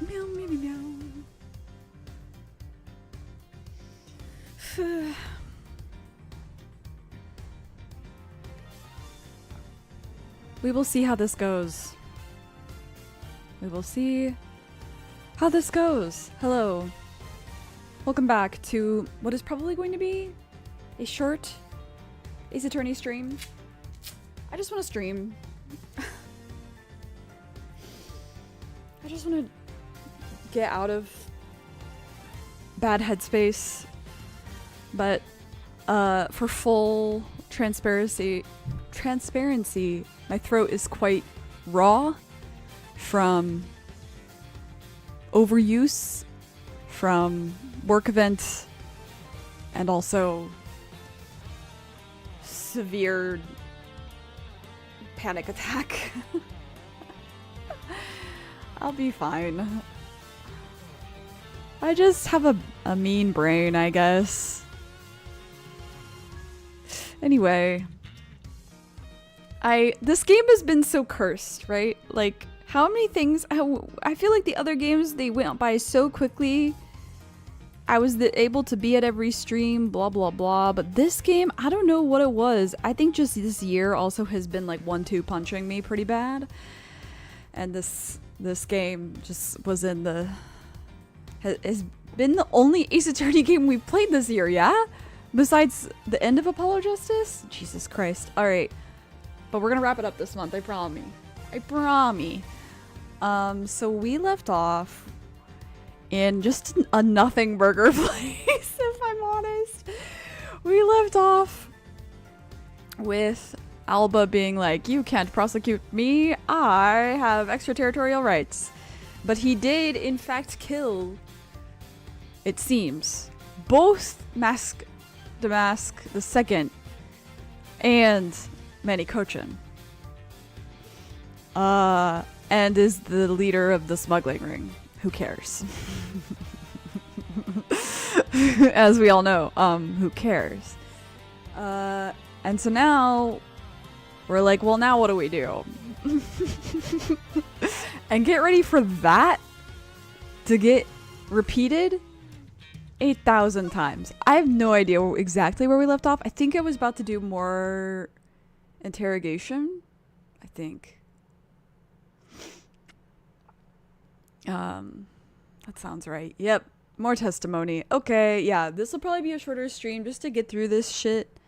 Meow, meow, meow, meow. We will see how this goes. We will see how this goes. Hello. Welcome back to what is probably going to be a short Ace Attorney stream. I just want to stream. I just want to get out of bad headspace. But for full transparency, my throat is quite raw from overuse, from work events, and also severe panic attack. I'll be fine. I just have a mean brain, I guess. Anyway, this game has been so cursed, right? Like, how many things, I feel like the other games, they went by so quickly. I was able to be at every stream, blah, blah, blah. But this game, I don't know what it was. I think just this year also has been like 1-2 punching me pretty bad. And this game just was has been the only Ace Attorney game we've played this year, yeah? Besides the end of Apollo Justice? Jesus Christ. Alright. But we're gonna wrap it up this month, I promise. I promise. So we left off in just a nothing burger place, if I'm honest. We left off with Alba being like, you can't prosecute me, I have extraterritorial rights. But he did, in fact, kill, it seems, both Damask the Second and Manny Cochin. And is the leader of the smuggling ring. Who cares? As we all know, who cares? And so now we're like, well, now what do we do? And get ready for that to get repeated 8,000 times. I have no idea exactly where we left off. I think I was about to do more interrogation. I think. That sounds right. Yep. More testimony. Okay, yeah, this will probably be a shorter stream just to get through this shit.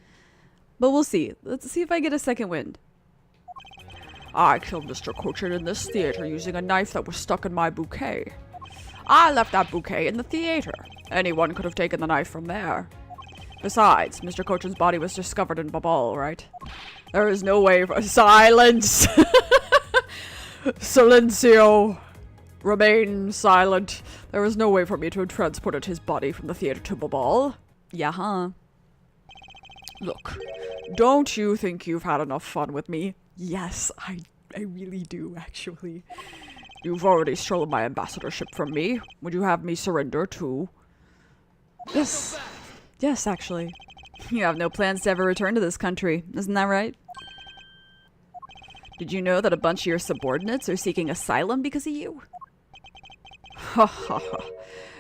But we'll see. Let's see if I get a second wind. I killed Mr. Cochin in this theater using a knife that was stuck in my bouquet. I left that bouquet in the theater. Anyone could have taken the knife from there. Besides, Mr. Cochin's body was discovered in Babal, right? There is no way for— Silence! Silencio! Remain silent. There is no way for me to have transported his body from the theater to Babal. Yeah, huh? Look, don't you think you've had enough fun with me? Yes, I really do, actually. You've already stolen my ambassadorship from me. Would you have me surrender too? Yes. Yes, actually. You have no plans to ever return to this country, isn't that right? Did you know that a bunch of your subordinates are seeking asylum because of you? Ha ha ha.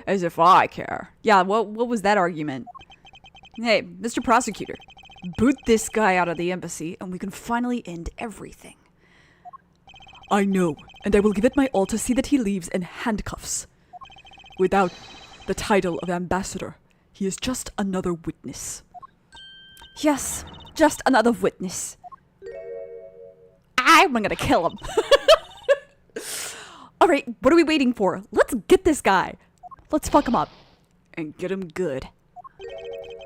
As if I care. Yeah, what was that argument? Hey, Mr. Prosecutor. Boot this guy out of the embassy and we can finally end everything. I know, and I will give it my all to see that he leaves in handcuffs. Without the title of ambassador, he is just another witness. Yes, just another witness. I'm gonna kill him. Alright, what are we waiting for? Let's get this guy. Let's fuck him up. And get him good.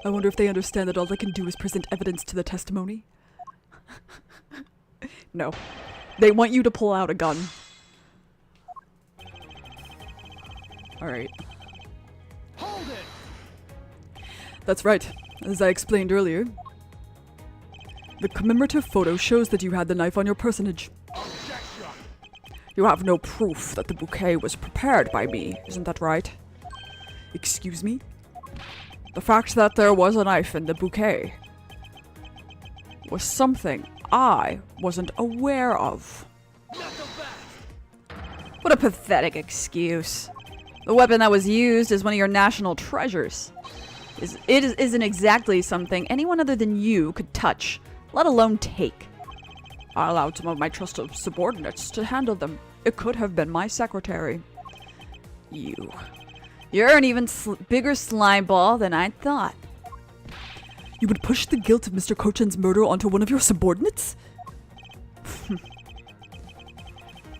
I wonder if they understand that all they can do is present evidence to the testimony. No. They want you to pull out a gun. Alright. Hold it! That's right. As I explained earlier, the commemorative photo shows that you had the knife on your personage. Objection! You have no proof that the bouquet was prepared by me, isn't that right? Excuse me? The fact that there was a knife in the bouquet was something I wasn't aware of. Knuckle back! What a pathetic excuse. The weapon that was used is one of your national treasures. It isn't exactly something anyone other than you could touch, let alone take. I allowed some of my trusted subordinates to handle them. It could have been my secretary. You're an even bigger slime ball than I thought. You would push the guilt of Mr. Cochin's murder onto one of your subordinates?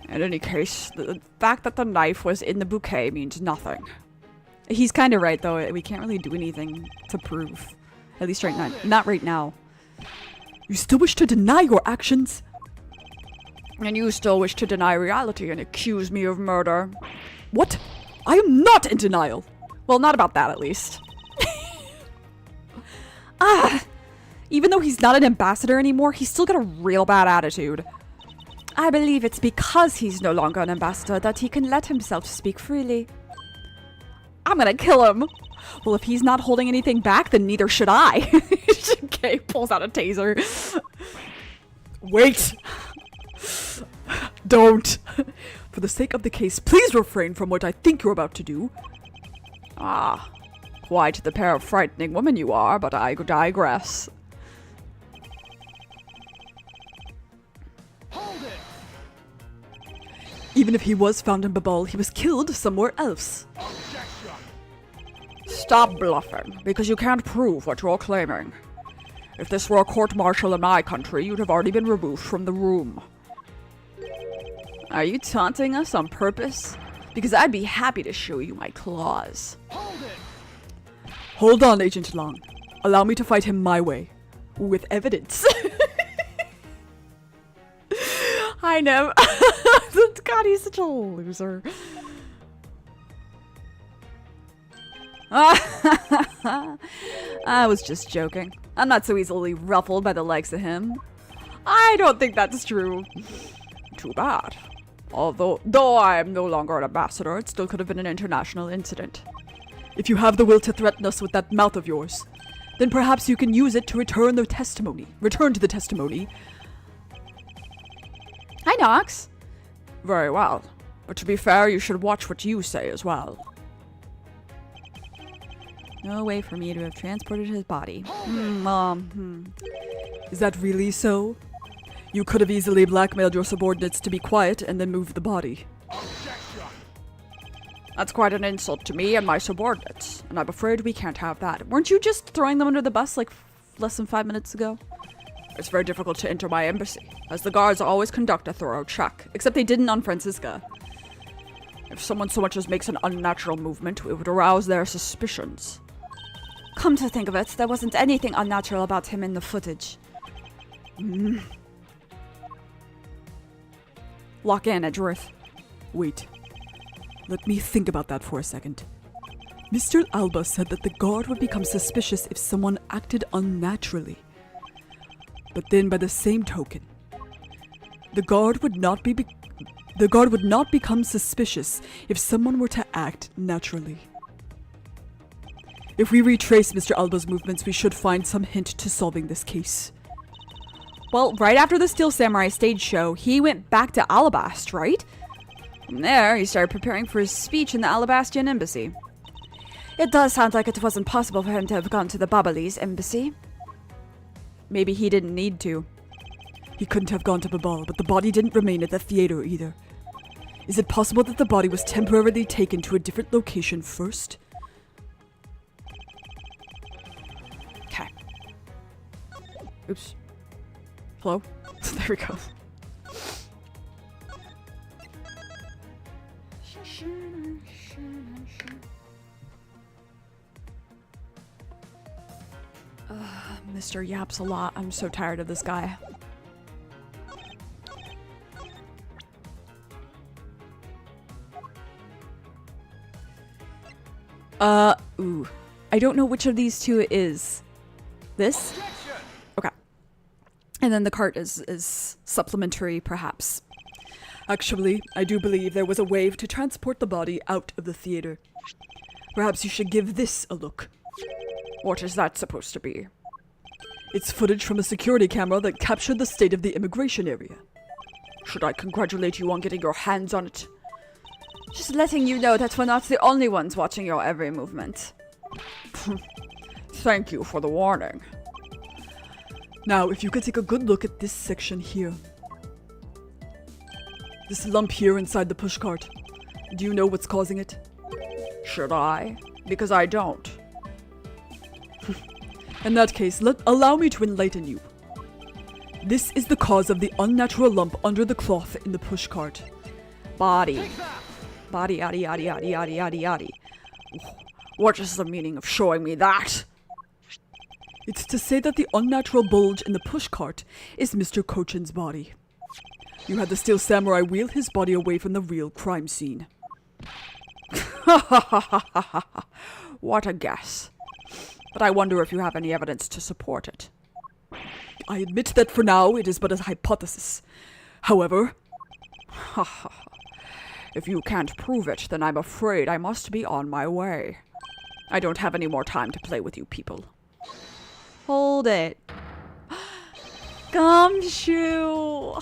In any case, the fact that the knife was in the bouquet means nothing. He's kind of right, though. We can't really do anything to prove. At least right now. Not right now. You still wish to deny your actions? And you still wish to deny reality and accuse me of murder. What? I am not in denial. Well, not about that, at least. Even though he's not an ambassador anymore, he's still got a real bad attitude. I believe it's because he's no longer an ambassador that he can let himself speak freely. I'm gonna kill him. Well, if he's not holding anything back, then neither should I. Okay, pulls out a taser. Wait. Don't. For the sake of the case, please refrain from what I think you're about to do. Quite the pair of frightening women you are, but I digress. Hold it! Even if he was found in Babal, he was killed somewhere else. Objection! Stop bluffing, because you can't prove what you're claiming. If this were a court-martial in my country, you'd have already been removed from the room. Are you taunting us on purpose? Because I'd be happy to show you my claws. Hold it! Hold on, Agent Long. Allow me to fight him my way. With evidence. I know. God, he's such a loser. I was just joking. I'm not so easily ruffled by the likes of him. I don't think that's true. Too bad. Though I am no longer an ambassador, it still could have been an international incident. If you have the will to threaten us with that mouth of yours, then perhaps you can use it to return to the testimony. Hi, Nox. Very well. But to be fair, you should watch what you say as well. No way for me to have transported his body. Is that really so? You could have easily blackmailed your subordinates to be quiet and then moved the body. Objection! That's quite an insult to me and my subordinates, and I'm afraid we can't have that. Weren't you just throwing them under the bus like less than 5 minutes ago? It's very difficult to enter my embassy, as the guards always conduct a thorough check, except they didn't on Francisca. If someone so much as makes an unnatural movement, it would arouse their suspicions. Come to think of it, there wasn't anything unnatural about him in the footage. Lock in, Edgeworth. Wait. Let me think about that for a second. Mr. Alba said that the guard would become suspicious if someone acted unnaturally. But then by the same token, the guard would not become suspicious if someone were to act naturally. If we retrace Mr. Alba's movements, we should find some hint to solving this case. Well, right after the Steel Samurai stage show, he went back to Alabast, right? From there, he started preparing for his speech in the Alabastian embassy. It does sound like it wasn't possible for him to have gone to the Babalese embassy. Maybe he didn't need to. He couldn't have gone to Babal, but the body didn't remain at the theater either. Is it possible that the body was temporarily taken to a different location first? Okay. Oops. Hello? There we go. Mr. Yaps a lot. I'm so tired of this guy. Ooh. I don't know which of these two it is. This? Okay. And then the cart is supplementary, perhaps. Actually, I do believe there was a way to transport the body out of the theater. Perhaps you should give this a look. What is that supposed to be? It's footage from a security camera that captured the state of the immigration area. Should I congratulate you on getting your hands on it? Just letting you know that we're not the only ones watching your every movement. Thank you for the warning. Now, if you could take a good look at this section here. This lump here inside the pushcart. Do you know what's causing it? Should I? Because I don't. In that case, allow me to enlighten you. This is the cause of the unnatural lump under the cloth in the pushcart. Body. Body, yaddy, yaddy, yaddy, yaddy, yaddy, yaddy. What is the meaning of showing me that? It's to say that the unnatural bulge in the pushcart is Mr. Cochin's body. You had the Steel Samurai wheel his body away from the real crime scene. What a guess. But I wonder if you have any evidence to support it. I admit that for now it is but a hypothesis. However, if you can't prove it, then I'm afraid I must be on my way. I don't have any more time to play with you people. Hold it. Gumshoe.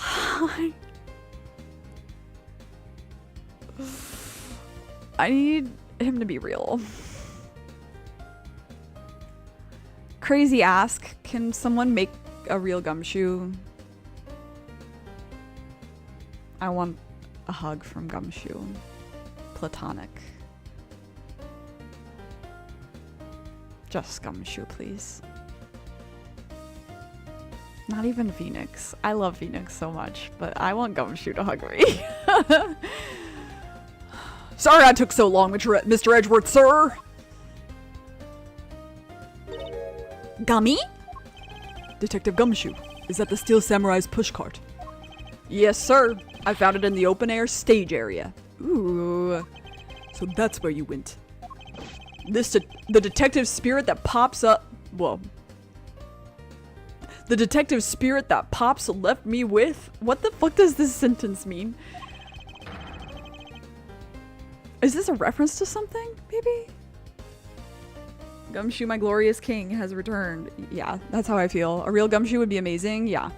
I need him to be real. Crazy ask. Can someone make a real Gumshoe? I want a hug from Gumshoe. Platonic. Just Gumshoe, please. Not even Phoenix. I love Phoenix so much, but I want Gumshoe to hug me. Sorry I took so long, Mr. Edgeworth, sir. Gummy? Detective Gumshoe, is that the Steel Samurai's pushcart? Yes, sir. I found it in the open air stage area. Ooh. So that's where you went. The detective spirit that pops up... Well... The detective spirit that Pops left me with? What the fuck does this sentence mean? Is this a reference to something, maybe? Gumshoe, my glorious king, has returned. Yeah, that's how I feel. A real Gumshoe would be amazing. Yeah.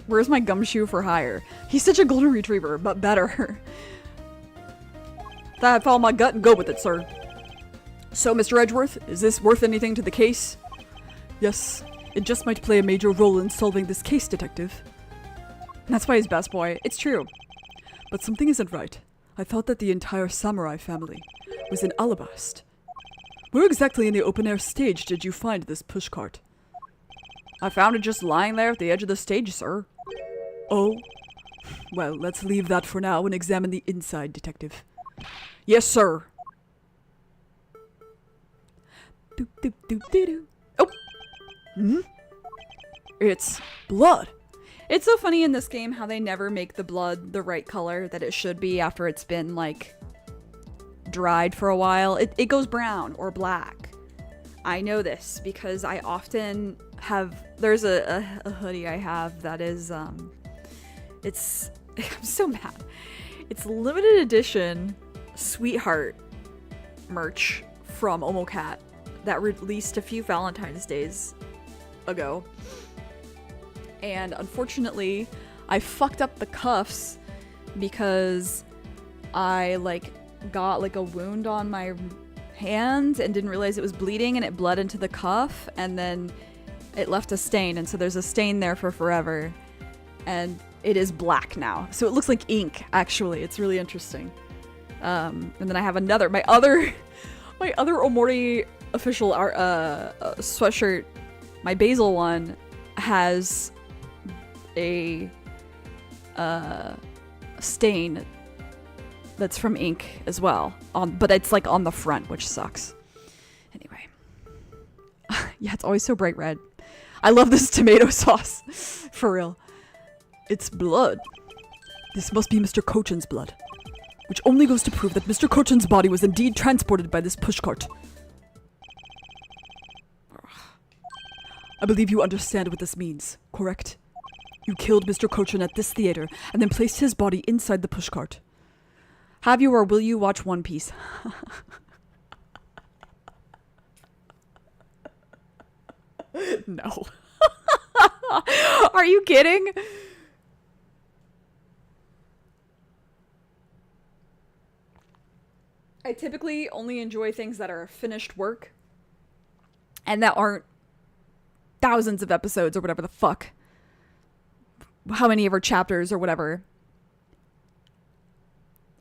Where's my Gumshoe for hire? He's such a golden retriever, but better. I follow my gut and go with it, sir. So, Mr. Edgeworth, is this worth anything to the case? Yes, it just might play a major role in solving this case, detective. That's why he's best boy. It's true. But something isn't right. I thought that the entire samurai family was in Alabast. Where exactly in the open-air stage did you find this pushcart? I found it just lying there at the edge of the stage, sir. Oh? Well, let's leave that for now and examine the inside, detective. Yes, sir. Doop, doop, doop, doo, doo. Oh! Hmm? It's blood. It's so funny in this game how they never make the blood the right color that it should be after it's been, like, dried for a while. It goes brown or black. I know this because I often have... There's a hoodie I have that is, it's... I'm so mad. It's limited edition Sweetheart merch from Omocat that released a few Valentine's Days ago. And unfortunately, I fucked up the cuffs because I, like, got, like, a wound on my hand and didn't realize it was bleeding, and it bled into the cuff, and then it left a stain, and so there's a stain there for forever. And it is black now. So it looks like ink, actually. It's really interesting. And then I have another, my other Omori official sweatshirt, my basil one, has a stain that's from ink as well, but it's like on the front, which sucks. Anyway. Yeah, it's always so bright red. I love this tomato sauce. For real. It's blood. This must be Mr. Cochin's blood, which only goes to prove that Mr. Cochin's body was indeed transported by this pushcart. I believe you understand what this means, correct? You killed Mr. Cochin at this theater and then placed his body inside the pushcart. Have you or will you watch One Piece? No. Are you kidding? I typically only enjoy things that are finished work and that aren't thousands of episodes or whatever the fuck. How many ever chapters or whatever.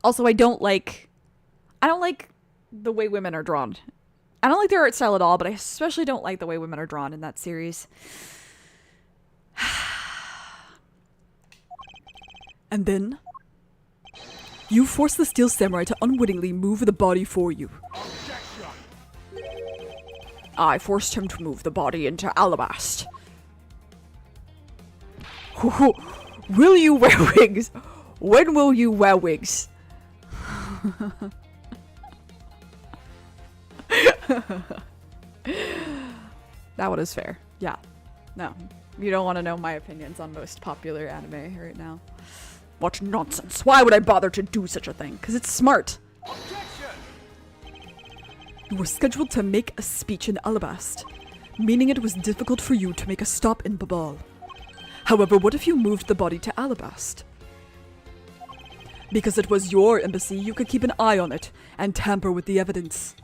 Also, I don't like the way women are drawn. I don't like their art style at all, but I especially don't like the way women are drawn in that series. And then, you force the Steel Samurai to unwittingly move the body for you. Objection. I forced him to move the body into Alabast. Will you wear wigs? When will you wear wigs? That one is fair. Yeah. No. You don't want to know my opinions on most popular anime right now. What nonsense. Why would I bother to do such a thing? Because it's smart. Objection. You were scheduled to make a speech in Alabast, meaning it was difficult for you to make a stop in Babal. However, what if you moved the body to Alabast? Because it was your embassy, you could keep an eye on it and tamper with the evidence.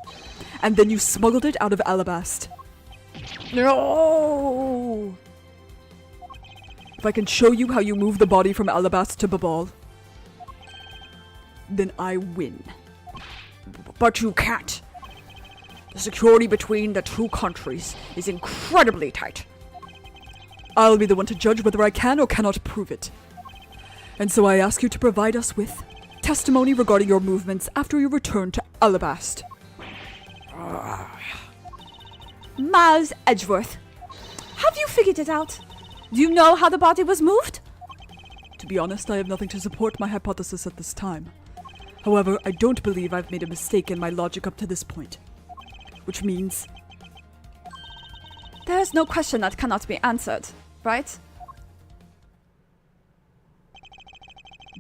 And then you smuggled it out of Alabast. No! If I can show you how you move the body from Alabast to Babal, then I win. But you can't. The security between the two countries is incredibly tight. I'll be the one to judge whether I can or cannot prove it. And so I ask you to provide us with testimony regarding your movements after you return to Alabast. Miles Edgeworth, have you figured it out? Do you know how the body was moved? To be honest, I have nothing to support my hypothesis at this time. However, I don't believe I've made a mistake in my logic up to this point. Which means... There is no question that cannot be answered, right?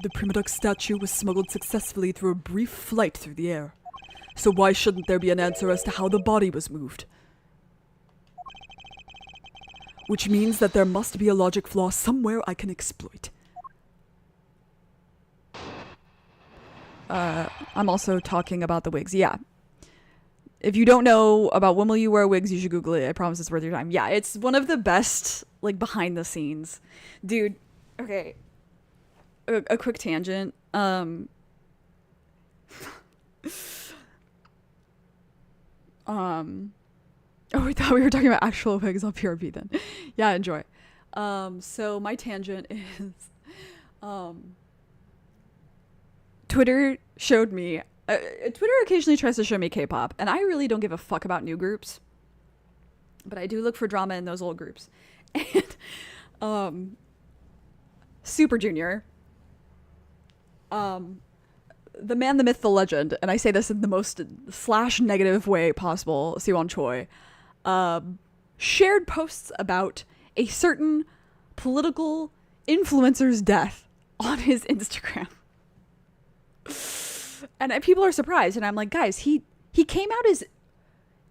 The Primadux statue was smuggled successfully through a brief flight through the air. So why shouldn't there be an answer as to how the body was moved? Which means that there must be a logic flaw somewhere I can exploit. I'm also talking about the wigs. Yeah. If you don't know about when will you wear wigs, you should Google it. I promise it's worth your time. Yeah, it's one of the best, like, behind the scenes. Dude, okay. A quick tangent. Oh, I thought we were talking about actual wigs on PRP then. Yeah, enjoy. So my tangent is, Twitter showed me, Twitter occasionally tries to show me K-pop, and I really don't give a fuck about new groups, but I do look for drama in those old groups. And, Super Junior, the man, the myth, the legend, and I say this in the most / negative way possible, Siwon Choi, shared posts about a certain political influencer's death on his Instagram. And people are surprised, and I'm like, guys, he came out as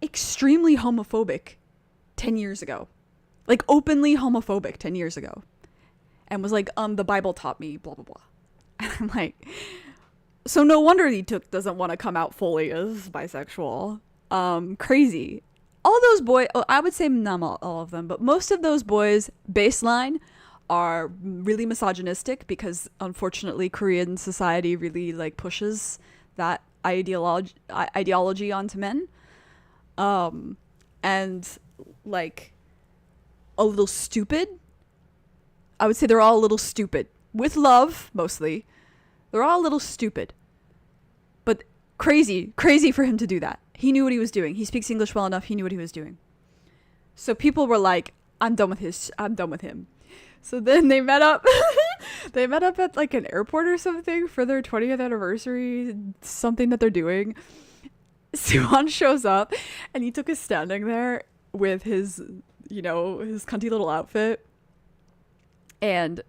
extremely homophobic 10 years ago. Like, openly homophobic 10 years ago. And was like, the Bible taught me, blah, blah, blah. And I'm like... So no wonder he doesn't want to come out fully as bisexual. Crazy. All those boys, I would say not all of them, but most of those boys, baseline, are really misogynistic because unfortunately Korean society really like pushes that ideology onto men. And like a little stupid. I would say they're all a little stupid. With love, mostly. They're all a little stupid. But crazy for him to do that. He knew what he was doing. He speaks English well enough. He knew what he was doing. So people were like, I'm done with him. So then they met up. They met up at like an airport or something for their 20th anniversary, something that they're doing. Siwon shows up and he took a standing there with his, his cunty little outfit. And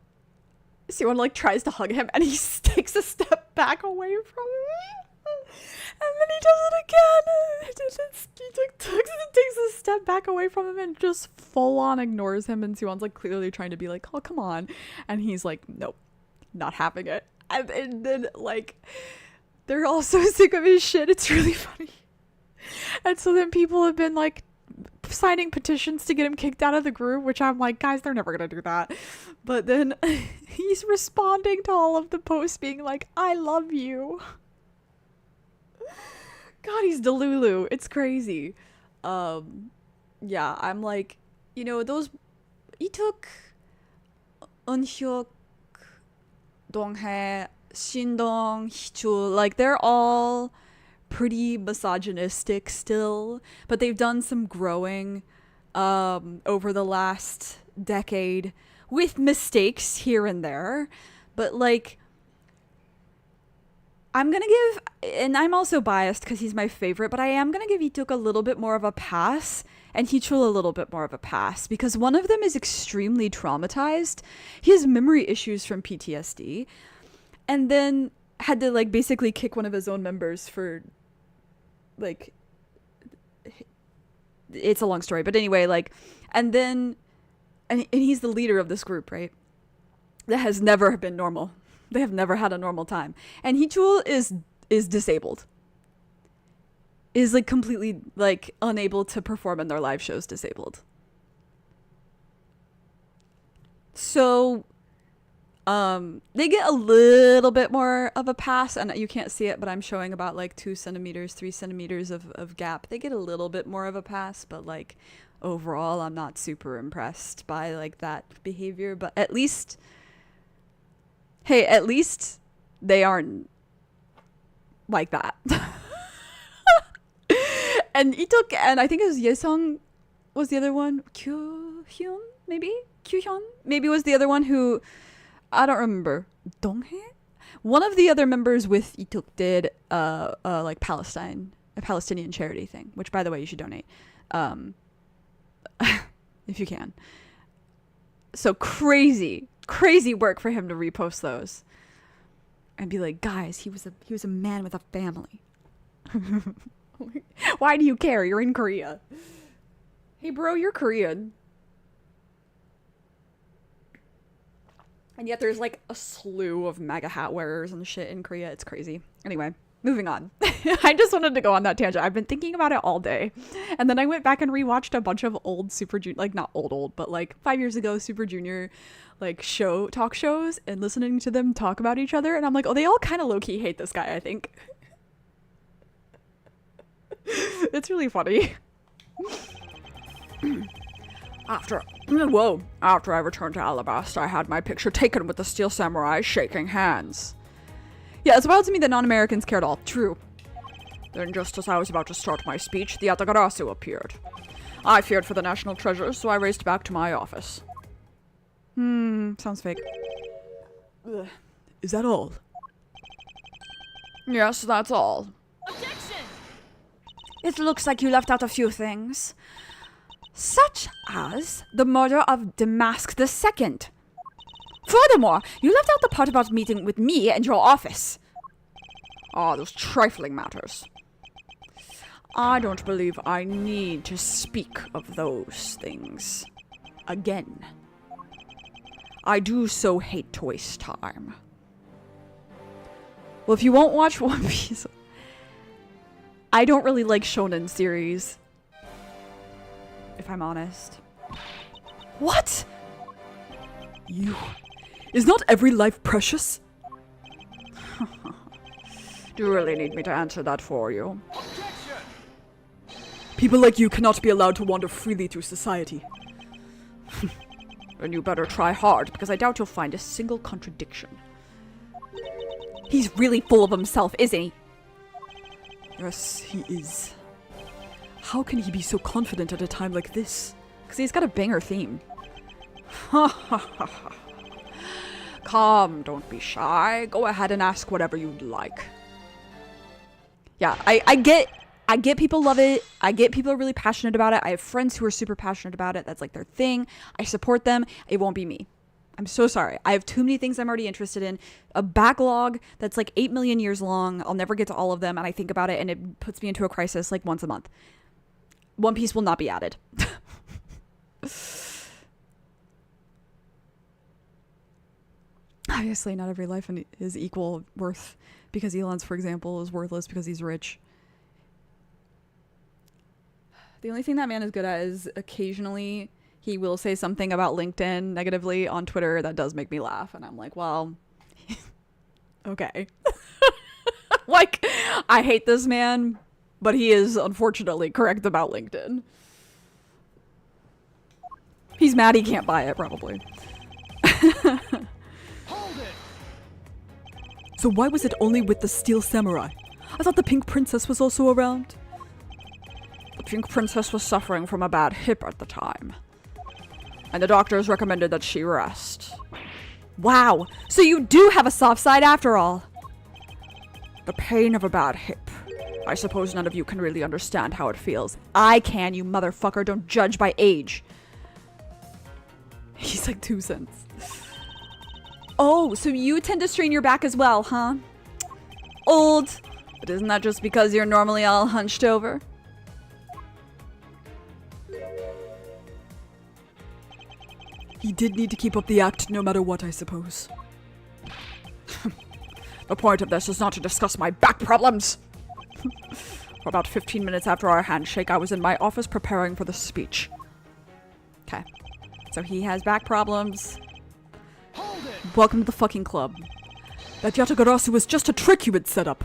Siwon like tries to hug him and he takes a step back away from him. And then he does it again. He takes a step back away from him and just full on ignores him. And Siwon's like clearly trying to be like, oh, come on. And he's like, nope, not having it. And then like they're all so sick of his shit. It's really funny. And so then people have been like signing petitions to get him kicked out of the group, which I'm like, guys, they're never gonna do that. But then he's responding to all of the posts being like, I love you. God, he's Delulu. It's crazy. Yeah, I'm like, you know, those Ituk, Eunhyuk, Donghae, Shindong, Hichul, like they're all pretty misogynistic still, but they've done some growing over the last decade with mistakes here and there. But like, I'm gonna give, and I'm also biased because he's my favorite, but I am gonna give Ituk a little bit more of a pass and Hichul a little bit more of a pass because one of them is extremely traumatized. He has memory issues from PTSD and then had to like basically kick one of his own members for like, it's a long story, but anyway, like, and he's the leader of this group, right? That has never been normal. They have never had a normal time. And Hichul is disabled. Is like completely like unable to perform in their live shows, disabled. So they get a little bit more of a pass, and you can't see it, but I'm showing about like 2 centimeters, 3 centimeters of gap. They get a little bit more of a pass, but like overall I'm not super impressed by like that behavior. But at least, hey, at least they aren't like that. And Ituk, and I think it was Yesung was the other one. Kyuhyun, maybe? Kyuhyun? Maybe was the other one who, I don't remember. Donghae? One of the other members with Ituk did like a Palestinian charity thing, which by the way you should donate. If you can. So crazy work for him to repost those. And be like, guys, he was a man with a family. Why do you care? You're in Korea. Hey bro, you're Korean. And yet there's like a slew of MAGA hat wearers and shit in Korea. It's crazy. Anyway, moving on. I just wanted to go on that tangent. I've been thinking about it all day. And then I went back and rewatched a bunch of old Super Junior, like not old, but like 5 years ago Super Junior like talk shows and listening to them talk about each other. And I'm like, oh, they all kind of low-key hate this guy, I think. It's really funny. After I returned to Alabasta, I had my picture taken with the Steel Samurai shaking hands. Yeah, it's wild to me that non-Americans care at all. True. Then just as I was about to start my speech, the Atagarasu appeared. I feared for the national treasures, so I raced back to my office. Sounds fake. Ugh. Is that all? Yes, that's all. Objection! It looks like you left out a few things. Such as the murder of Damask II. Furthermore, you left out the part about meeting with me and your office. Ah, those trifling matters. I don't believe I need to speak of those things again. I do so hate to waste time. Well, if you won't watch One Piece, I don't really like shonen series, if I'm honest. What? You. Is not every life precious? Do you really need me to answer that for you? Objection! People like you cannot be allowed to wander freely through society. Then you better try hard, because I doubt you'll find a single contradiction. He's really full of himself, isn't he? Yes, he is. How can he be so confident at a time like this? Because he's got a banger theme. Ha ha ha ha. Come, don't be shy. Go ahead and ask whatever you'd like. Yeah, I get people love it. I get people are really passionate about it. I have friends who are super passionate about it. That's like their thing. I support them. It won't be me. I'm so sorry. I have too many things I'm already interested in. A backlog that's like 8 million years long. I'll never get to all of them. And I think about it and it puts me into a crisis like once a month. One Piece will not be added. Obviously, not every life is equal worth because Elon's, for example, is worthless because he's rich. The only thing that man is good at is occasionally he will say something about LinkedIn negatively on Twitter that does make me laugh. And I'm like, well, okay. Like, I hate this man, but he is unfortunately correct about LinkedIn. He's mad he can't buy it, probably. Hold it! So why was it only with the Steel Samurai? I thought the Pink Princess was also around. The Pink Princess was suffering from a bad hip at the time, and the doctors recommended that she rest. Wow, so you do have a soft side after all. The pain of a bad hip. I suppose none of you can really understand how it feels. I can, you motherfucker. Don't judge by age. He's like 2 cents. Oh, so you tend to strain your back as well, huh? Old. But isn't that just because you're normally all hunched over? He did need to keep up the act no matter what, I suppose. The point of this is not to discuss my back problems. For about 15 minutes after our handshake, I was in my office preparing for the speech. Okay. So he has back problems. Hold it! Welcome to the fucking club. That Yatagarasu was just a trick you had set up.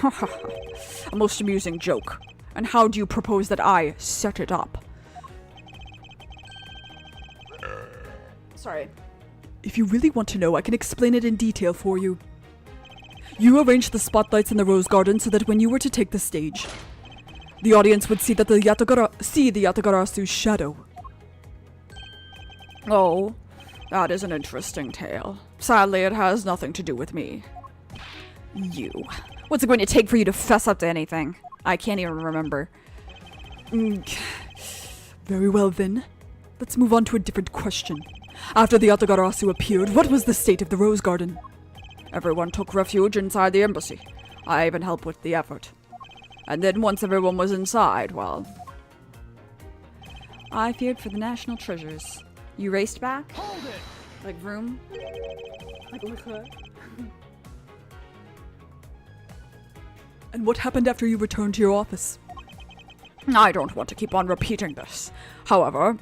A most amusing joke. And how do you propose that I set it up? Sorry. If you really want to know, I can explain it in detail for you. You arranged the spotlights in the Rose Garden so that when you were to take the stage, the audience would see the Yatagarasu's shadow. Oh, that is an interesting tale. Sadly, it has nothing to do with me. You. What's it going to take for you to fess up to anything? I can't even remember. Very well then. Let's move on to a different question. After the Yatagarasu appeared, what was the state of the Rose Garden? Everyone took refuge inside the embassy. I even helped with the effort. And then once everyone was inside, well... I feared for the national treasures. You raced back? Hold it! Like Vroom? And what happened after you returned to your office? I don't want to keep on repeating this. However,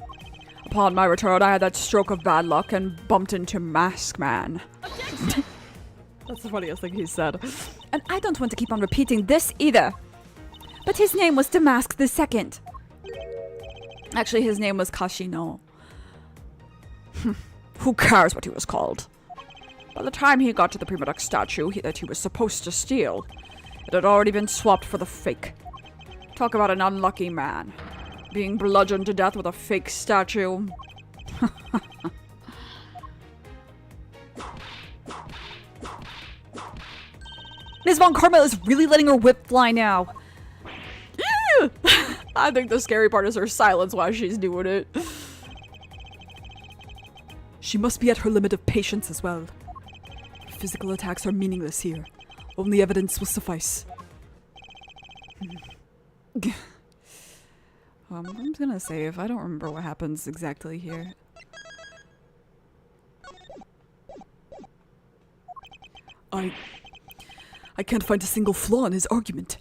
upon my return, I had that stroke of bad luck and bumped into Mask Man. That's the funniest thing he said. And I don't want to keep on repeating this either. But his name was Damask the Second. Actually, his name was Kashino. Who cares what he was called? By the time he got to the Prima Duck statue that he was supposed to steal, it had already been swapped for the fake. Talk about an unlucky man. Being bludgeoned to death with a fake statue. Ms. Von Karma is really letting her whip fly now. I think the scary part is her silence while she's doing it. She must be at her limit of patience as well. Physical attacks are meaningless here. Only evidence will suffice. I'm just gonna save. I don't remember what happens exactly here. I can't find a single flaw in his argument.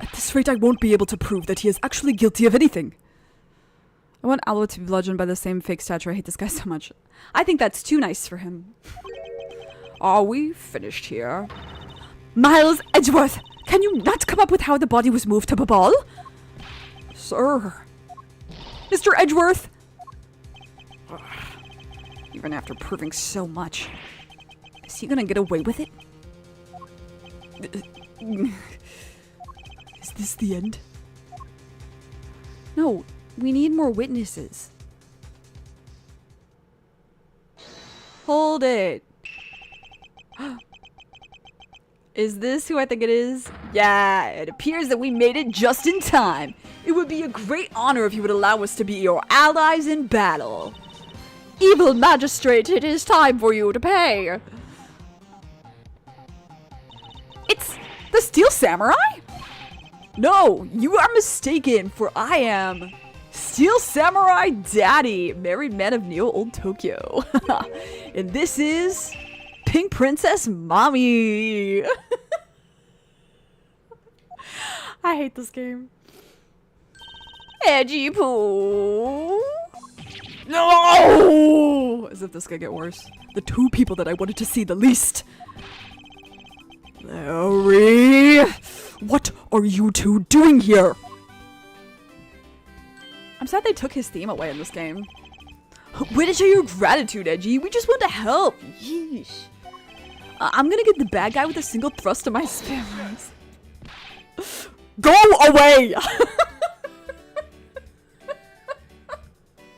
At this rate, I won't be able to prove that he is actually guilty of anything. I want Aloe to be bludgeoned by the same fake statue. I hate this guy so much. I think that's too nice for him. Are we finished here? Miles Edgeworth! Can you not come up with how the body was moved to Babal? Sir. Mr. Edgeworth! Even after proving so much, is he gonna get away with it? Is this the end? No, we need more witnesses. Hold it. Is this who I think it is? Yeah, it appears that we made it just in time. It would be a great honor if you would allow us to be your allies in battle. Evil magistrate, it is time for you to pay. It's the Steel Samurai? No, you are mistaken, for I am Steel Samurai Daddy, married man of Neo Old Tokyo. And this is Pink Princess Mommy. I hate this game. Edgy Poo. No! As if this could get worse. The two people that I wanted to see the least. Larry! What are you two doing here? I'm sad they took his theme away in this game. Way to show your gratitude, Edgy. We just want to help. Yeesh. I'm gonna get the bad guy with a single thrust of my spam rings. Go away!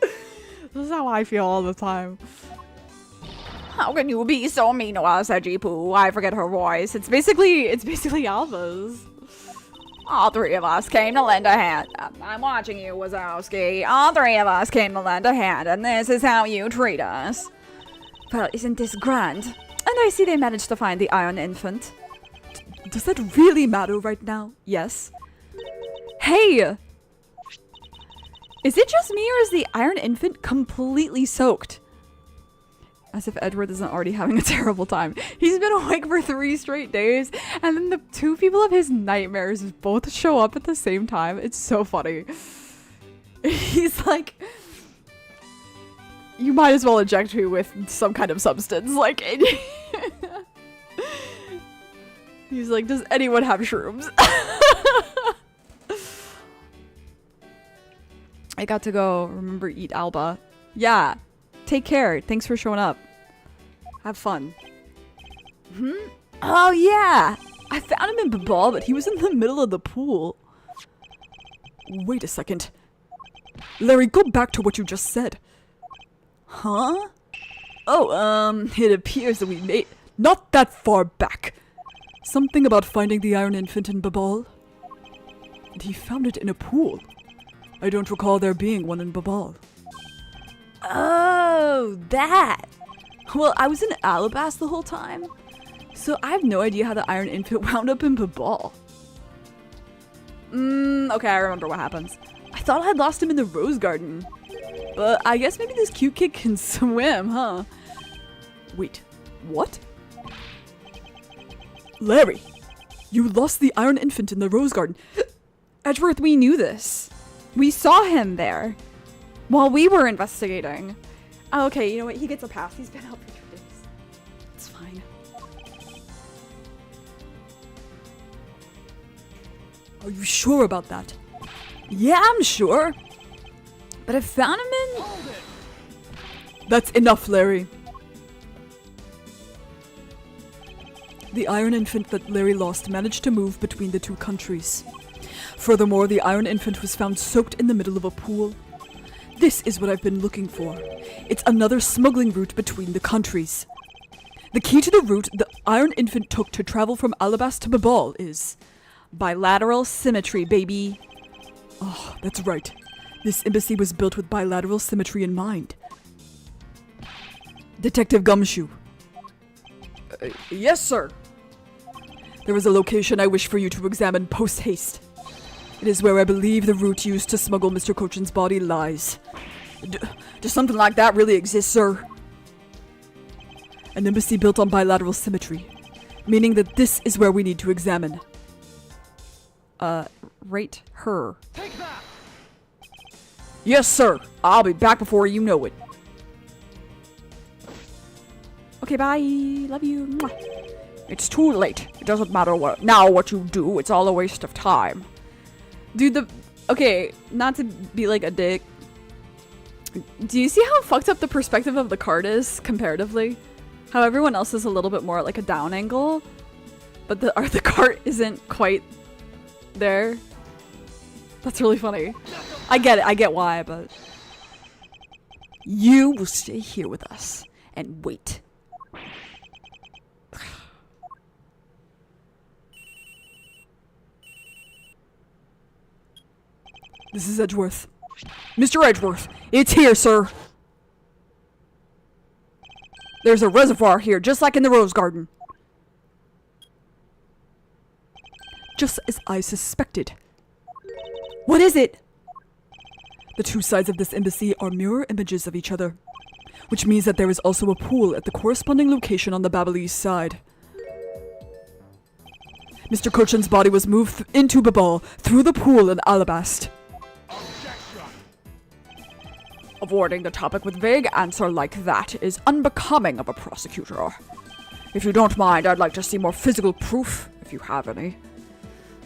This is how I feel all the time. How can you be so mean to us, Edgy Poo? I forget her voice. It's basically Alpha's. All three of us came to lend a hand. I'm watching you, Wazowski. All three of us came to lend a hand, and this is how you treat us. Well, isn't this grand? And I see they managed to find the Iron Infant. Does that really matter right now? Yes. Hey! Is it just me, or is the Iron Infant completely soaked? As if Edgeworth isn't already having a terrible time. He's been awake for 3 straight days, and then the 2 people of his nightmares both show up at the same time. It's so funny. He's like, you might as well inject me with some kind of substance. Like, he's like, does anyone have shrooms? I got to go. Remember, eat Alba. Yeah. Take care. Thanks for showing up. Have fun. Oh, yeah. I found him in Babal, but he was in the middle of the pool. Wait a second. Larry, go back to what you just said. Huh? Oh, it appears that we made... Not that far back. Something about finding the Iron Infant in Babal. And he found it in a pool. I don't recall there being one in Babal. Oh, that! Well, I was in Alabas the whole time, so I have no idea how the Iron Infant wound up in Babal. Okay, I remember what happens. I thought I had lost him in the Rose Garden, but I guess maybe this cute kid can swim, huh? Wait, what? Larry, you lost the Iron Infant in the Rose Garden. Edgeworth, we knew this. We saw him there while we were investigating. Oh, okay, you know what? He gets a pass. He's been out for 2 days. It's fine. Are you sure about that? Yeah, I'm sure. But I found him in... Hold it. That's enough, Larry. The Iron Infant that Larry lost managed to move between the 2 countries. Furthermore, the Iron Infant was found soaked in the middle of a pool. This is what I've been looking for. It's another smuggling route between the countries. The key to the route the Iron Infant took to travel from Alabas to Babal is bilateral symmetry, baby. Oh, that's right. This embassy was built with bilateral symmetry in mind. Detective Gumshoe. Yes, sir. There is a location I wish for you to examine post-haste. It is where I believe the route used to smuggle Mr. Cochin's body lies. Does something like that really exist, sir? An embassy built on bilateral symmetry, meaning that this is where we need to examine. Rate her. Take that. Yes, sir. I'll be back before you know it. Okay, bye. Love you. Mwah. It's too late. It doesn't matter what you do. It's all a waste of time. Dude, okay, not to be like a dick. Do you see how fucked up the perspective of the card is comparatively? How everyone else is a little bit more like a down angle, but the cart isn't quite there. That's really funny. I get it. I get why, but you will stay here with us and wait. This is Edgeworth. Mr. Edgeworth, it's here, sir. There's a reservoir here, just like in the Rose Garden. Just as I suspected. What is it? The 2 sides of this embassy are mirror images of each other, which means that there is also a pool at the corresponding location on the Babylese side. Mr. Cochin's body was moved into Babal through the pool in Alabast. Avoiding the topic with vague answer like that is unbecoming of a prosecutor. If you don't mind, I'd like to see more physical proof, if you have any.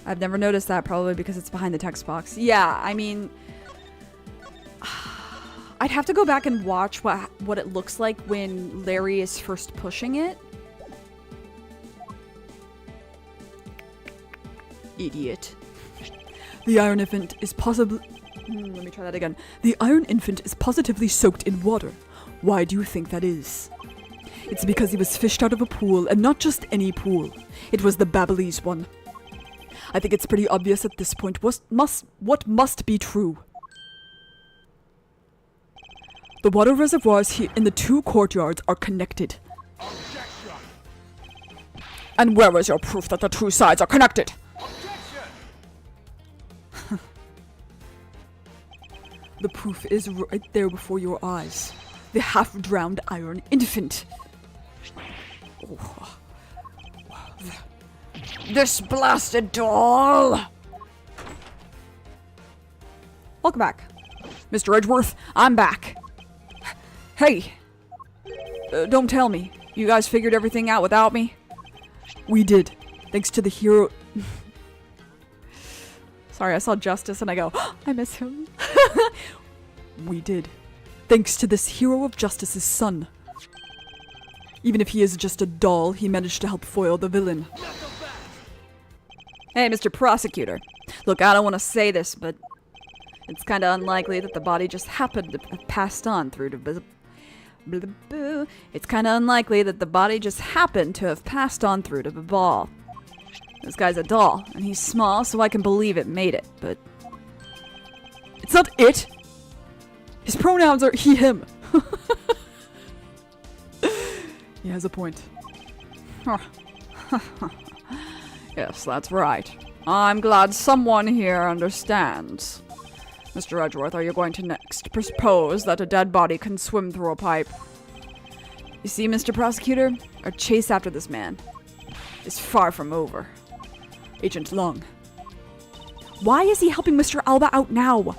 I've never noticed that, probably because it's behind the text box. Yeah, I mean, I'd have to go back and watch what it looks like when Larry is first pushing it. Idiot. The Iron Infant is possibly... let me try that again. The Iron Infant is positively soaked in water. Why do you think that is? It's because he was fished out of a pool, and not just any pool. It was the Babylese one. I think it's pretty obvious at this point what must be true. The water reservoirs here in the two courtyards are connected. And where is your proof that the two sides are connected? The proof is right there before your eyes. The half-drowned Iron Infant. Oh. This blasted doll! Welcome back. Mr. Edgeworth, I'm back. Hey! Don't tell me. You guys figured everything out without me? We did. Thanks to the hero... Sorry, I saw Justice and I go, oh, I miss him. We did. Thanks to this hero of justice's son. Even if he is just a doll, he managed to help foil the villain. Hey, Mr. Prosecutor. Look, I don't want to say this, but it's kind of unlikely that the body just happened to have passed on through to... It's kind of unlikely that the body just happened to have passed on through to the ball. This guy's a doll, and he's small, so I can believe it made it, but... It's not it! His pronouns are he, him. He has a point. Yes, that's right. I'm glad someone here understands. Mr. Edgeworth, are you going to next propose that a dead body can swim through a pipe? You see, Mr. Prosecutor, our chase after this man is far from over. Agent Long. Why is he helping Mr. Alba out now?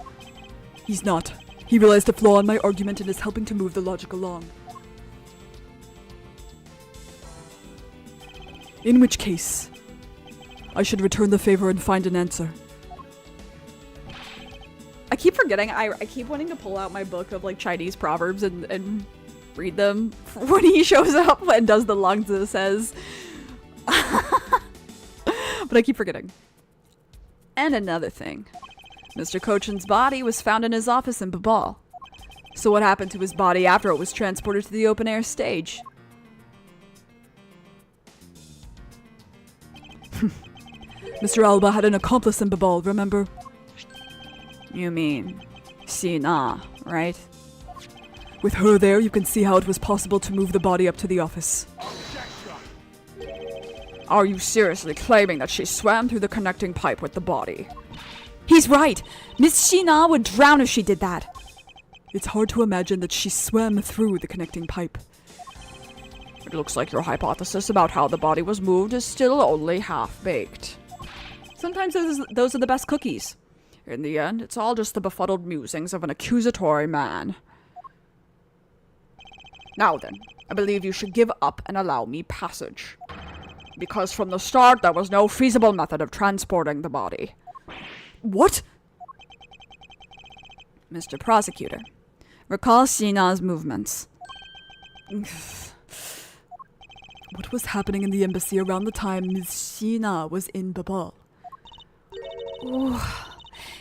He's not. He realized a flaw in my argument and is helping to move the logic along. In which case, I should return the favor and find an answer. I keep forgetting, I keep wanting to pull out my book of like Chinese proverbs and read them when he shows up and does the Langzi says. But I keep forgetting. And another thing. Mr. Cochin's body was found in his office in Babal. So what happened to his body after it was transported to the open air stage? Mr. Alba had an accomplice in Babal, remember? You mean Sina, right? With her there, you can see how it was possible to move the body up to the office. Are you seriously claiming that she swam through the connecting pipe with the body? He's right! Miss Shina would drown if she did that! It's hard to imagine that she swam through the connecting pipe. It looks like your hypothesis about how the body was moved is still only half-baked. Sometimes those are the best cookies. In the end, it's all just the befuddled musings of an accusatory man. Now then, I believe you should give up and allow me passage. Because from the start, there was no feasible method of transporting the body. What? Mr. Prosecutor, recall Shina's movements. What was happening in the embassy around the time Ms. Shina was in Babal? Ooh.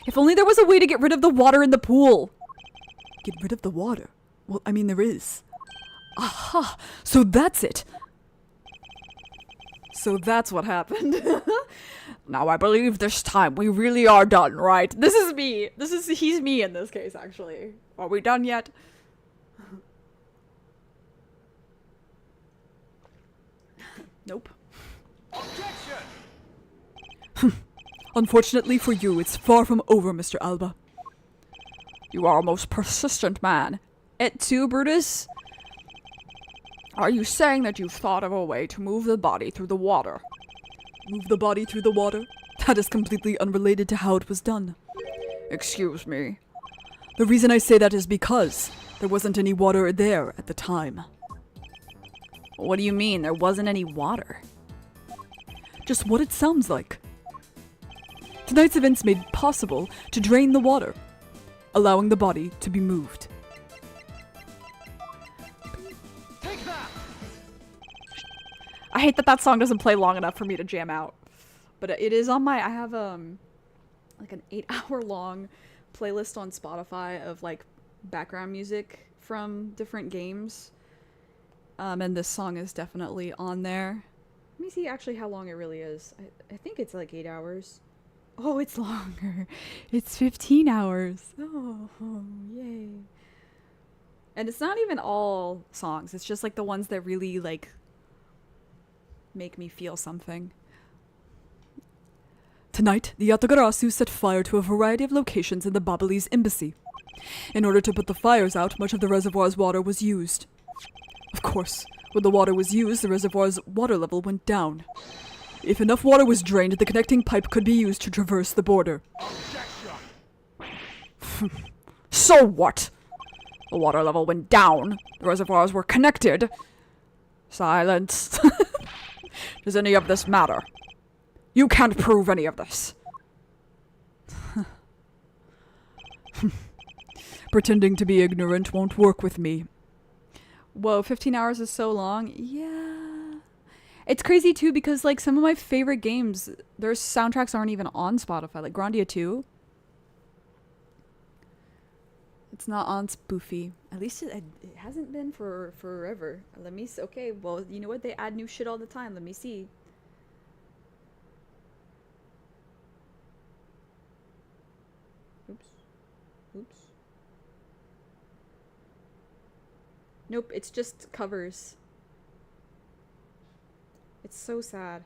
If only there was a way to get rid of the water in the pool. Get rid of the water? Well, I mean, there is. Aha! So that's it! So that's what happened. Now I believe this time we really are done, right? This is me. He's me in this case, actually. Are we done yet? Nope. Objection! Unfortunately for you, it's far from over, Mr. Alba. You are a most persistent man. Et tu, Brutus? Are you saying that you've thought of a way to move the body through the water? Move the body through the water? That is completely unrelated to how it was done. Excuse me. The reason I say that is because there wasn't any water there at the time. What do you mean? There wasn't any water? Just what it sounds like. Tonight's events made it possible to drain the water, allowing the body to be moved. Take that! I hate that that song doesn't play long enough for me to jam out. But it is on my, I have like an 8-hour long playlist on Spotify of like background music from different games. And this song is definitely on there. Let me see actually how long it really is. I think it's like 8 hours. Oh, it's longer. It's 15 hours. Oh, yay. And it's not even all songs. It's just like the ones that really like make me feel something. Tonight, the Yatagarasu set fire to a variety of locations in the Babalese embassy. In order to put the fires out, much of the reservoir's water was used. Of course, when the water was used, the reservoir's water level went down. If enough water was drained, the connecting pipe could be used to traverse the border. So what? The water level went down. The reservoirs were connected. Silence. Does any of this matter? You can't prove any of this. Pretending to be ignorant won't work with me. Whoa, 15 hours is so long. Yeah. It's crazy too because like some of my favorite games, their soundtracks aren't even on Spotify. Like Grandia 2. It's not on Spoofy. At least it hasn't been for forever. Let me see. Okay, well, you know what? They add new shit all the time. Let me see. Oops. Oops. Nope, it's just covers. It's so sad.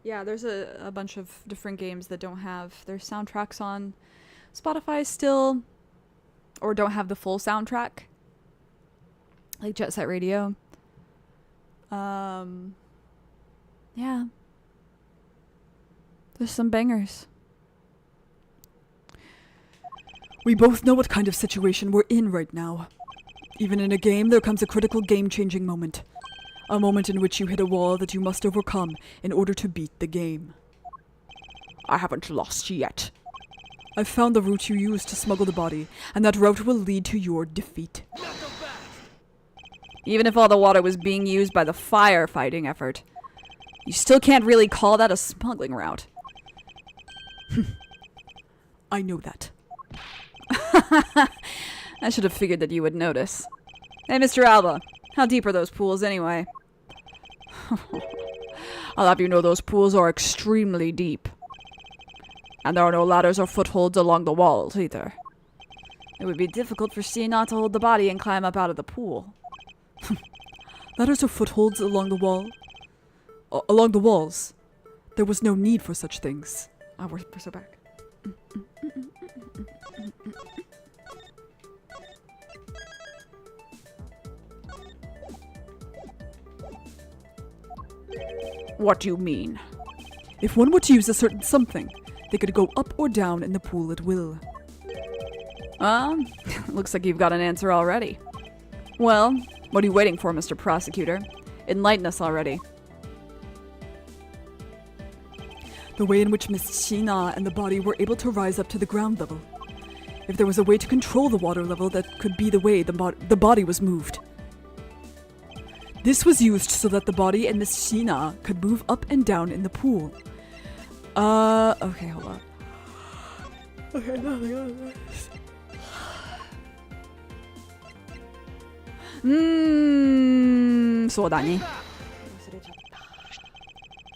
Yeah, there's a bunch of different games that don't have their soundtracks on Spotify still, or don't have the full soundtrack, like Jet Set Radio. Yeah. There's some bangers. We both know what kind of situation we're in right now. Even in a game, there comes a critical game-changing moment. A moment in which you hit a wall that you must overcome in order to beat the game. I haven't lost yet. I've found the route you used to smuggle the body, and that route will lead to your defeat. Even if all the water was being used by the firefighting effort, you still can't really call that a smuggling route. I know that. I should have figured that you would notice. Hey, Mr. Alba, how deep are those pools anyway? I'll have you know those pools are extremely deep. And there are no ladders or footholds along the walls either. It would be difficult for Sina to hold the body and climb up out of the pool. Ladders or footholds along the wall? Along the walls. There was no need for such things. Oh, we're so back. What do you mean? If one were to use a certain something, they could go up or down in the pool at will. Looks like you've got an answer already. Well, what are you waiting for, Mr. Prosecutor? Enlighten us already. The way in which Miss Shina and the body were able to rise up to the ground level. If there was a way to control the water level, that could be the way the body was moved. This was used so that the body and Miss Shina could move up and down in the pool. Okay, hold on. Okay, so Dani.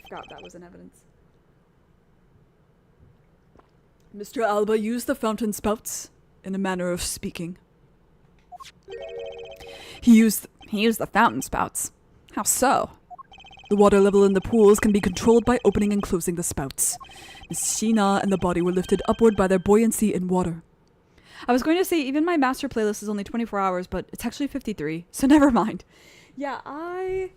Forgot that was in evidence. Mr. Alba used the fountain spouts, in a manner of speaking. He used the fountain spouts. How so? The water level in the pools can be controlled by opening and closing the spouts. Miss Shina and the body were lifted upward by their buoyancy in water. I was going to say even my master playlist is only 24 hours, but it's actually 53, so never mind. Yeah, I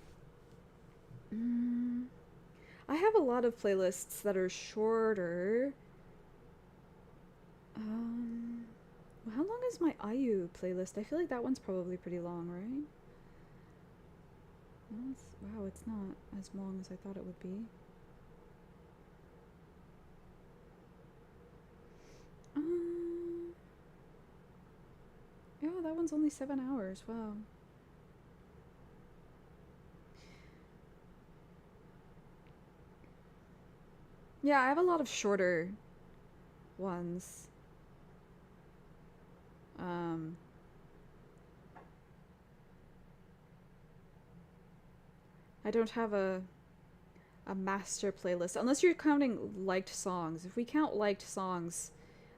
have a lot of playlists that are shorter. Well, how long is my IU playlist? I feel like that one's probably pretty long, right? Wow, it's not as long as I thought it would be. Yeah, that one's only 7 hours. Wow. Yeah, I have a lot of shorter ones. I don't have a master playlist unless you're counting liked songs. If we count liked songs,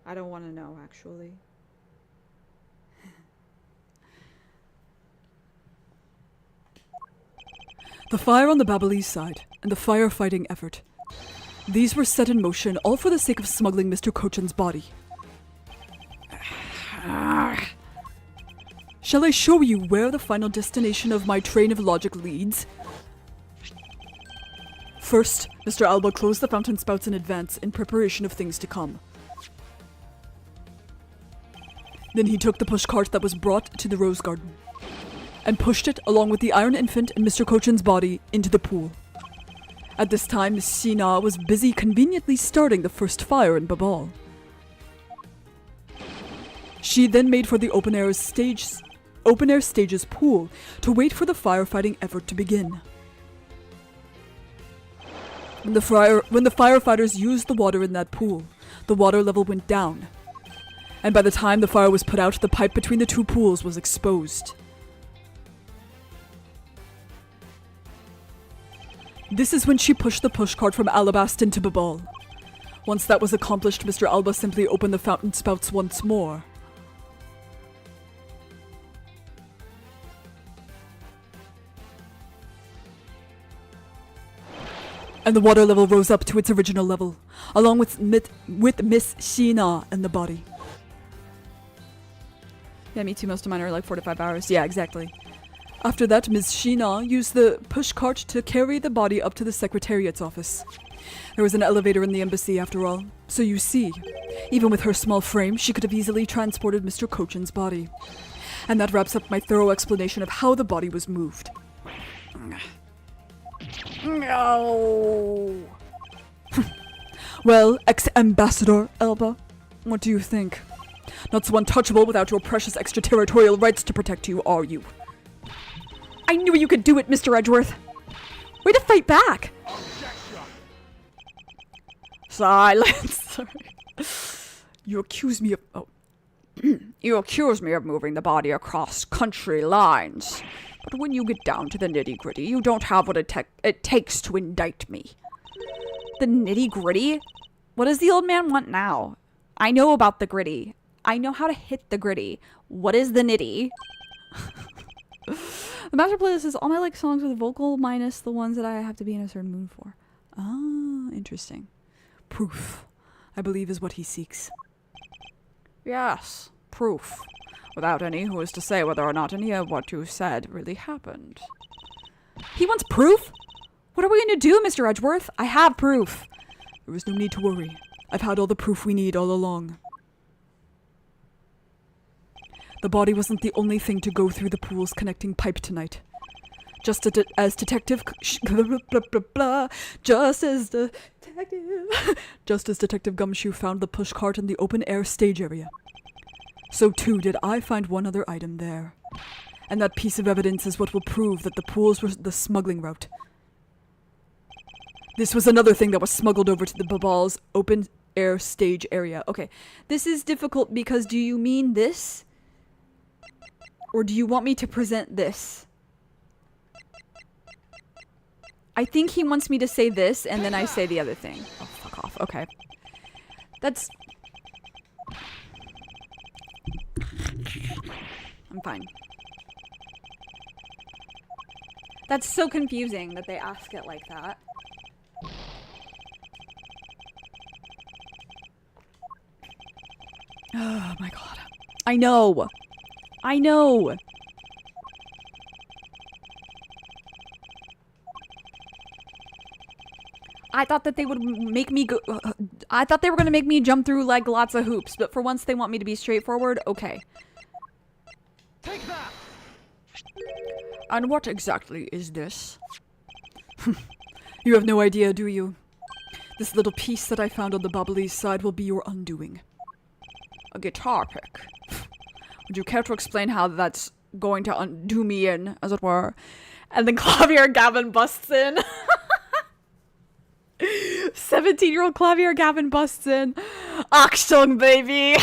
I don't want to know actually. The fire on the Babalese side and the firefighting effort. These were set in motion all for the sake of smuggling Mr. Cochin's body. Shall I show you where the final destination of my train of logic leads? First, Mr. Alba closed the fountain spouts in advance in preparation of things to come. Then he took the pushcart that was brought to the rose garden and pushed it along with the Iron Infant and Mr. Cochin's body into the pool. At this time, Miss Sheena was busy conveniently starting the first fire in Babal. She then made for the open-air stage's pool to wait for the firefighting effort to begin. When the firefighters used the water in that pool, the water level went down. And by the time the fire was put out, the pipe between the two pools was exposed. This is when she pushed the pushcart from Alabaston to Babal. Once that was accomplished, Mr. Alba simply opened the fountain spouts once more. And the water level rose up to its original level, along with Miss Sheena and the body. Yeah, me too. Most of mine are like 4 to 5 hours. Yeah, exactly. After that, Ms. Sheena used the pushcart to carry the body up to the Secretariat's office. There was an elevator in the embassy, after all. So you see, even with her small frame, she could have easily transported Mr. Cochin's body. And that wraps up my thorough explanation of how the body was moved. No. Well, ex-ambassador Elba, what do you think? Not so untouchable without your precious extraterritorial rights to protect you, are you? I knew you could do it, Mr. Edgeworth. Way to fight back. Silence. Sorry. You accuse me of... You accuse me of moving the body across country lines. But when you get down to the nitty-gritty, you don't have what it takes to indict me. The nitty-gritty? What does the old man want now? I know about the gritty. I know how to hit the gritty. What is the nitty? The master playlist is all my like songs with vocal minus the ones that I have to be in a certain mood for. Ah, interesting. Proof, I believe, is what he seeks. Yes, proof. Without any, who is to say whether or not any of what you said really happened? He wants proof? What are we going to do, Mr. Edgeworth? I have proof. There is no need to worry. I've had all the proof we need all along. The body wasn't the only thing to go through the pool's connecting pipe tonight. Just as Detective Gumshoe found the pushcart in the open-air stage area, so too did I find one other item there. And that piece of evidence is what will prove that the pools were the smuggling route. This was another thing that was smuggled over to the Babal's open-air stage area. Okay, this is difficult because do you mean this? Or do you want me to present this? I think he wants me to say this, and then I say the other thing. Oh, fuck off. Okay. That's... I'm fine. That's so confusing that they ask it like that. Oh my god. I know. I know. I thought that they would make me go. I thought they were going to make me jump through like lots of hoops, but for once they want me to be straightforward. Okay. Take that! And what exactly is this? You have no idea, do you? This little piece that I found on the bubbly side will be your undoing. A guitar pick. Would you care to explain how that's going to undo me in, as it were? And then Clavier Gavin busts in. 17-year-old Clavier Gavin busts in. Achtung, baby!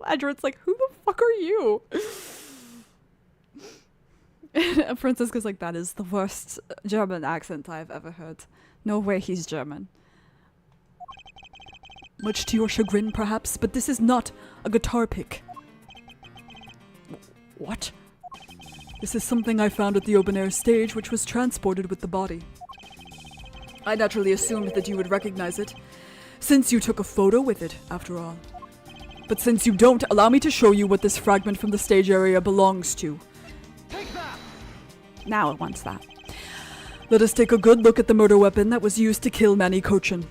Edgeworth's like, who the fuck are you? And Francisca's like, that is the worst German accent I've ever heard. No way he's German. Much to your chagrin, perhaps, but this is not a guitar pick. What? This is something I found at the open-air stage, which was transported with the body. I naturally assumed that you would recognize it, since you took a photo with it, after all. But since you don't, allow me to show you what this fragment from the stage area belongs to. Take that! Now it wants that. Let us take a good look at the murder weapon that was used to kill Manny Cochin.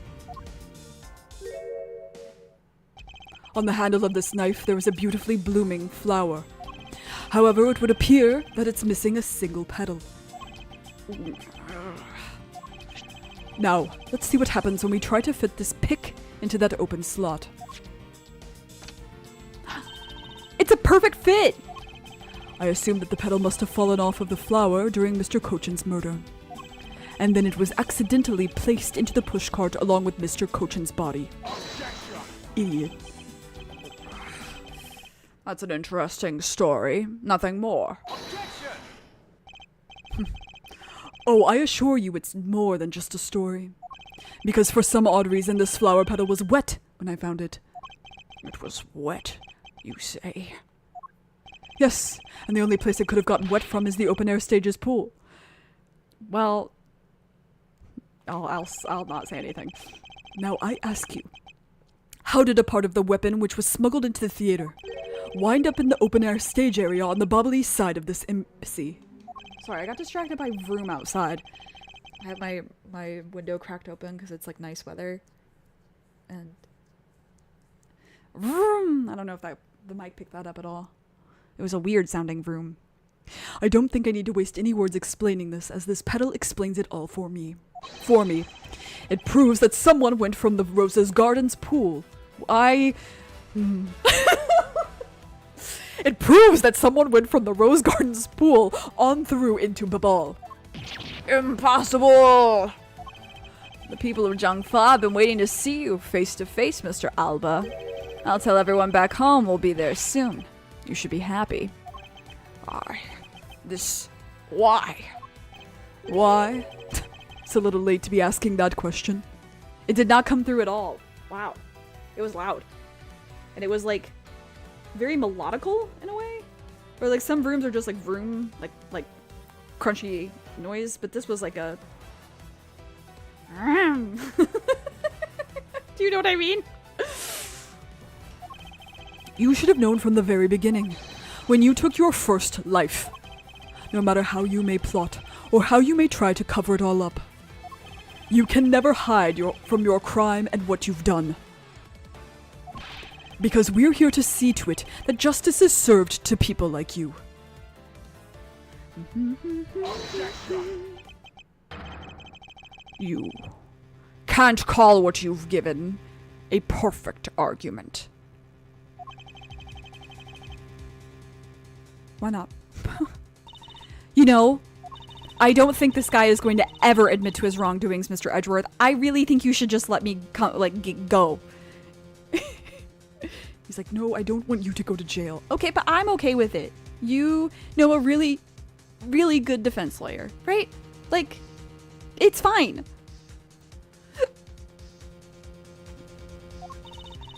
On the handle of this knife, there is a beautifully blooming flower. However, it would appear that it's missing a single petal. Now, let's see what happens when we try to fit this pick into that open slot. It's a perfect fit! I assume that the petal must have fallen off of the flower during Mr. Cochin's murder. And then it was accidentally placed into the pushcart along with Mr. Cochin's body. Idiot. That's an interesting story. Nothing more. Oh, I assure you it's more than just a story. Because for some odd reason, this flower petal was wet when I found it. It was wet, you say? Yes, and the only place it could have gotten wet from is the open-air stage's pool. Well, I'll not say anything. Now I ask you, how did a part of the weapon which was smuggled into the theater wind up in the open-air stage area on the bubbly side of this embassy? Sorry, I got distracted by vroom outside. I have my window cracked open because it's like nice weather. And vroom! I don't know if the mic picked that up at all. It was a weird sounding vroom. I don't think I need to waste any words explaining this, as this petal explains it all for me. For me. It proves that someone went from the Rose's Gardens pool. It proves that someone went from the Rose Gardens pool on through into Babal. Impossible! The people of Zhangfa have been waiting to see you face to face, Mr. Alba. I'll tell everyone back home we'll be there soon. You should be happy. Why? Why? It's a little late to be asking that question. It did not come through at all. Wow. It was loud. And it was like very melodical in a way. Or like some vrooms are just like vroom, like crunchy noise, but this was like a Do you know what I mean? You should have known from the very beginning, when you took your first life. No matter how you may plot, or how you may try to cover it all up, you can never hide from your crime and what you've done. Because we're here to see to it that justice is served to people like you. You can't call what you've given a perfect argument. Why not? You know, I don't think this guy is going to ever admit to his wrongdoings, Mr. Edgeworth. I really think you should just let me go. He's like, no, I don't want you to go to jail. Okay, but I'm okay with it. You know a really, really good defense lawyer, right? Like, it's fine.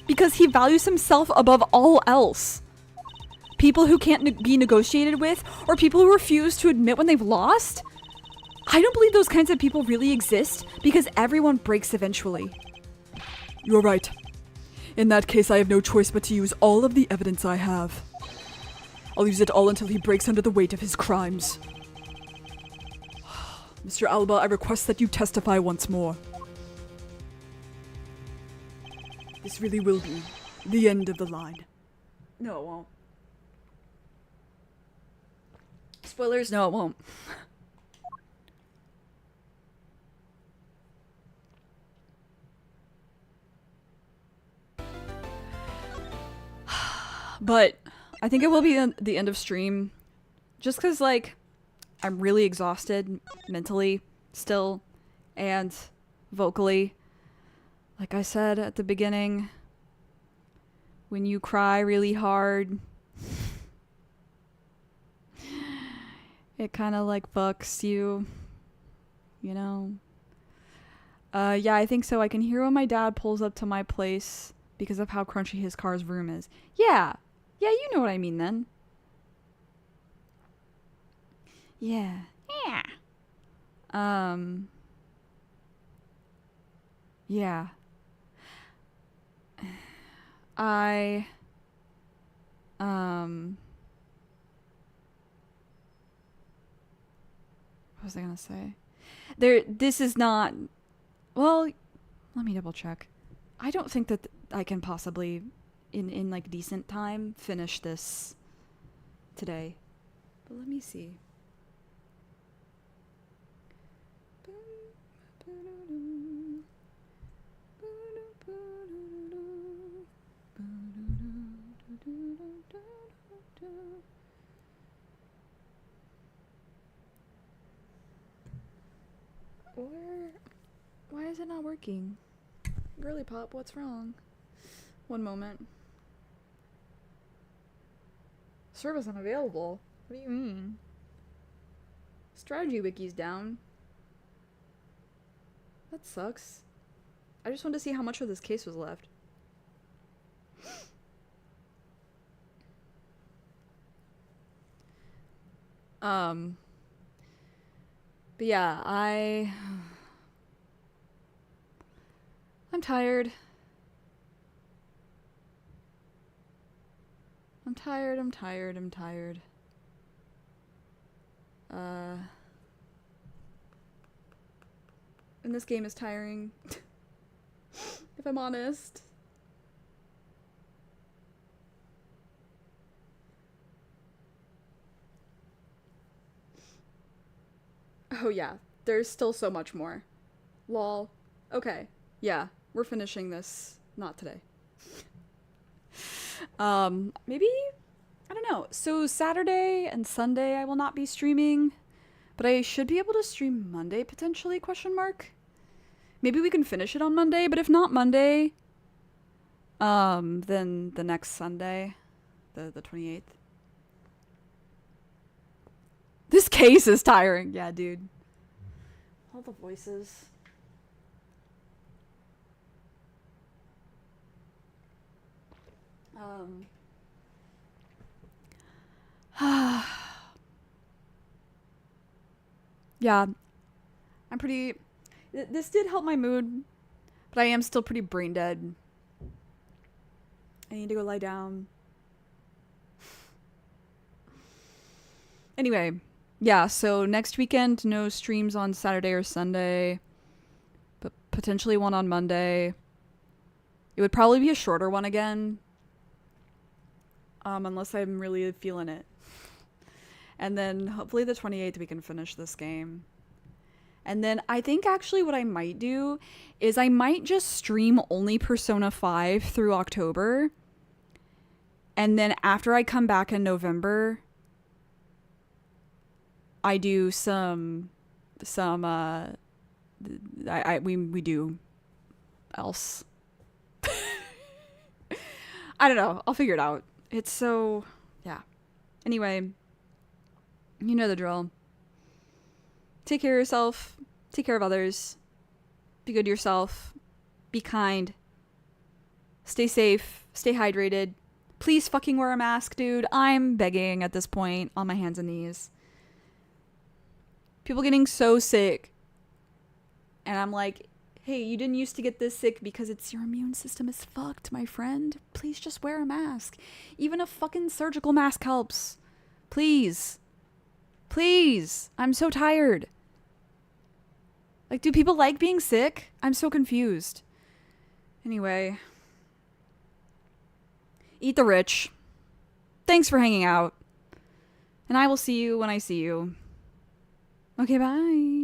Because he values himself above all else. People who can't be negotiated with, or people who refuse to admit when they've lost? I don't believe those kinds of people really exist, because everyone breaks eventually. You're right. In that case, I have no choice but to use all of the evidence I have. I'll use it all until he breaks under the weight of his crimes. Mr. Alba, I request that you testify once more. This really will be the end of the line. No, it won't. Spoilers, no, it won't. But I think it will be the end of stream. Just because, like, I'm really exhausted mentally still and vocally. Like I said at the beginning, when you cry really hard, it kind of like fucks you, you know? Yeah, I think so. I can hear when my dad pulls up to my place because of how crunchy his car's room is. Yeah, you know what I mean then. Yeah. Yeah. What was I gonna say? This is not, well, let me double check. I don't think that I can possibly, in like decent time, finish this today. But let me see. Why is it not working? Girly Pop, what's wrong? One moment. Service unavailable? What do you mean? Strategy wiki's down. That sucks. I just wanted to see how much of this case was left. But yeah, I'm tired. I'm tired. And this game is tiring. If I'm honest. Oh yeah, there's still so much more. Lol. Okay, yeah, we're finishing this. Not today. Maybe, I don't know. So Saturday and Sunday I will not be streaming, but I should be able to stream Monday potentially, question mark. Maybe we can finish it on Monday, but if not Monday, then the next Sunday, the 28th. This case is tiring. Yeah, dude. All the voices. Yeah. I'm pretty... This did help my mood, but I am still pretty brain dead. I need to go lie down. Anyway, yeah, so next weekend, no streams on Saturday or Sunday, but potentially one on Monday. It would probably be a shorter one again, unless I'm really feeling it. And then hopefully the 28th we can finish this game. And then I think actually what I might do is I might just stream only Persona 5 through October. And then after I come back in November, I do we do else. I don't know. I'll figure it out. It's so, yeah. Anyway, you know the drill. Take care of yourself. Take care of others. Be good to yourself. Be kind. Stay safe. Stay hydrated. Please fucking wear a mask, dude. I'm begging at this point on my hands and knees. People getting so sick. And I'm like, Hey, you didn't used to get this sick because it's your immune system is fucked, my friend. Please just wear a mask. Even a fucking surgical mask helps. Please. Please. I'm so tired. Like, do people like being sick? I'm so confused. Anyway. Eat the rich. Thanks for hanging out. And I will see you when I see you. Okay, bye.